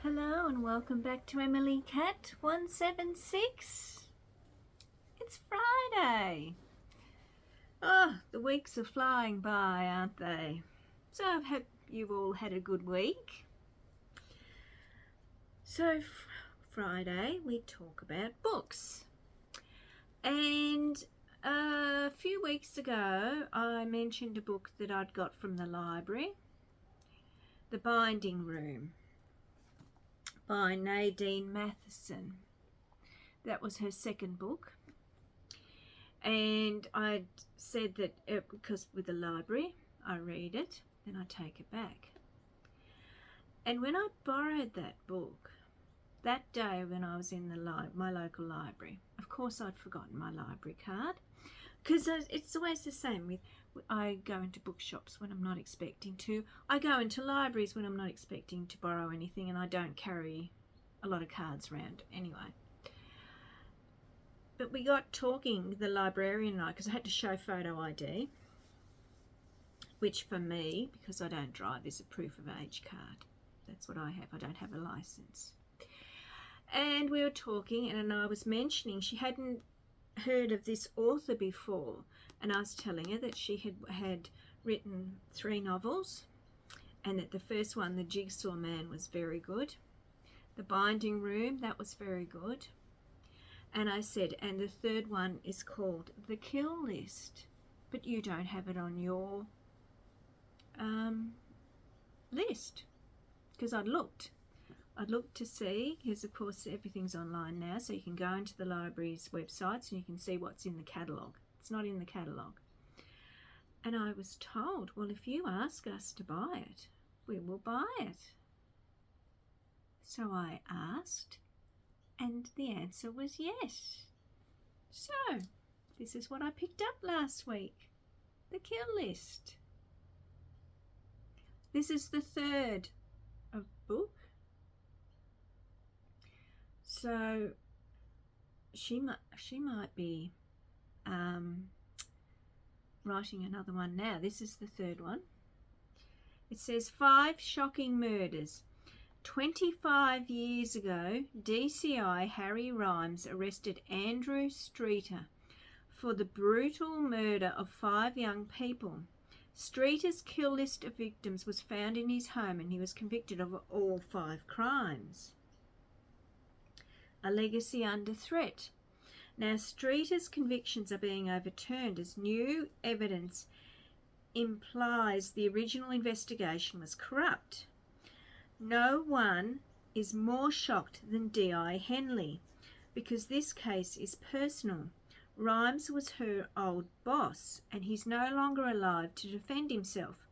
Hello and welcome back to Emily Cat 176. It's Friday. Oh, the weeks are flying by, aren't they? So I hope you've all had a good week. So Friday we talk about books. And a few weeks ago I mentioned a book that I'd got from the library, The Binding Room by Nadine Matheson. That was her second book. And I'd said that because with the library, I read it, then I take it back. And when I borrowed that book, that day when I was in my local library, of course I'd forgotten my library card, because it's always the same. I go into bookshops when I'm not expecting to. I go into libraries when I'm not expecting to borrow anything, and I don't carry a lot of cards around anyway. But we got talking, the librarian and I, because I had to show photo ID, which for me, because I don't drive, is a proof of age card. That's what I have. I don't have a license. And we were talking, and I was mentioning she hadn't heard of this author before, and I was telling her that she had written 3 novels, and that the first one, The Jigsaw Man, was very good. The Binding Room, that was very good. And I said, and the third one is called The Kill List, but you don't have it on your list. Because I'd looked to see, because of course everything's online now, so you can go into the library's websites and you can see what's in the catalogue. It's not in the catalogue. And I was told, well, if you ask us to buy it, we will buy it. So I asked, and the answer was yes. So this is what I picked up last week, The Kill List. This is the third of book. So she might be writing another one now. This is the third one. It says 5 shocking murders. 25 years ago, DCI Harry Rhymes arrested Andrew Streeter for the brutal murder of 5 young people. Streeter's kill list of victims was found in his home, and he was convicted of all 5 crimes. A legacy under threat. Now, Streeter's convictions are being overturned as new evidence implies the original investigation was corrupt. No one is more shocked than D.I. Henley, because this case is personal. Rhymes was her old boss, and he's no longer alive to defend himself.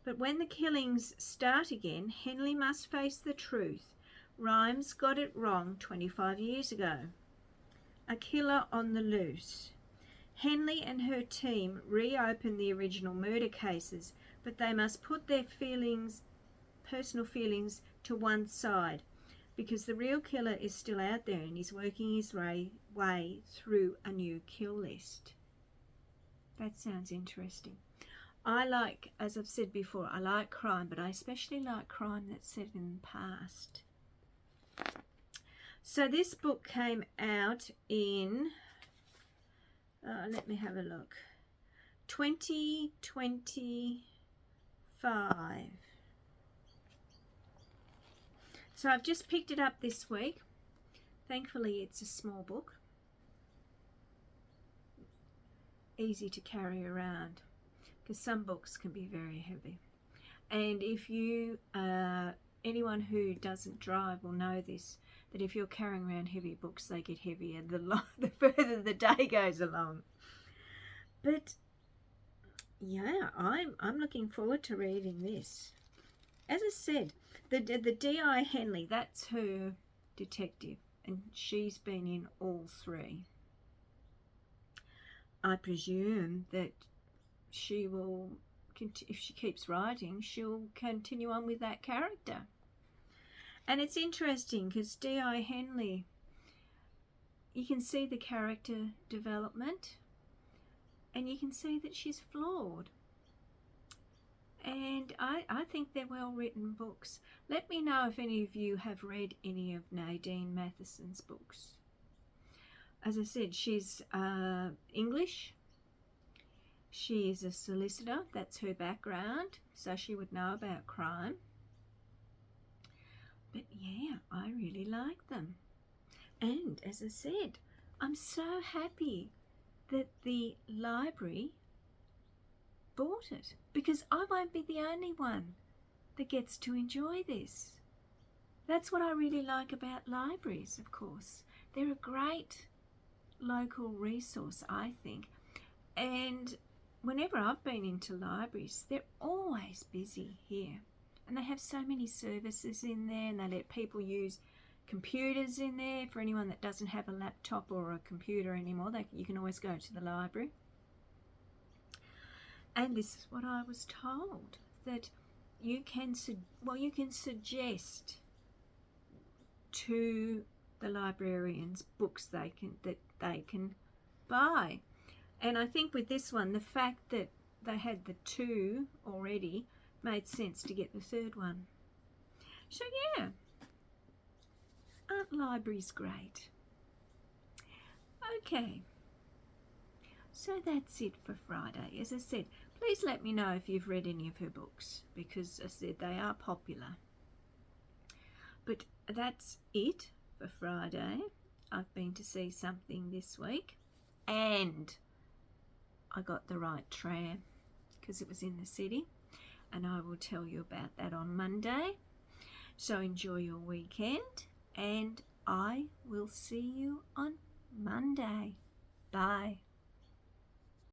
But when the killings start again, Henley must face the truth. Rhymes got it wrong 25 years ago. A killer on the loose. Henley and her team reopen the original murder cases, but they must put their personal feelings to one side, because the real killer is still out there and he's working his way through a new kill list. That sounds interesting. I like, as I've said before, I like crime, but I especially like crime that's set in the past. So this book came out in, let me have a look, 2025. So I've just picked it up this week. Thankfully it's a small book, easy to carry around, because some books can be very heavy. And if you, anyone who doesn't drive will know this, that if you're carrying around heavy books, they get heavier the further the day goes along. But yeah, I'm looking forward to reading this. As I said, the D.I. Henley, that's her detective, and she's been in all 3. I presume that she will, if she keeps writing, she'll continue on with that character. And it's interesting because D.I. Henley, you can see the character development, and you can see that she's flawed. And I think they're well written books. Let me know if any of you have read any of Nadine Matheson's books. As I said, she's English. She is a solicitor, that's her background, so she would know about crime. But yeah, I really like them. And as I said, I'm so happy that the library bought it, because I won't be the only one that gets to enjoy this. That's what I really like about libraries, of course. They're a great local resource, I think. And whenever I've been into libraries, they're always busy here. And they have so many services in there, and they let people use computers in there. For anyone that doesn't have a laptop or a computer anymore, you can always go to the library. And this is what I was told, that you can suggest to the librarians books that they can buy. And I think with this one, the fact that they had the 2 already made sense to get the 3rd one. So yeah, aren't libraries great? Okay, so that's it for Friday. As I said, please let me know if you've read any of her books, because as I said, they are popular. But that's it for Friday. I've been to see something this week, and I got the right tram because it was in the city, and I will tell you about that on Monday. So enjoy your weekend, and I will see you on Monday. Bye.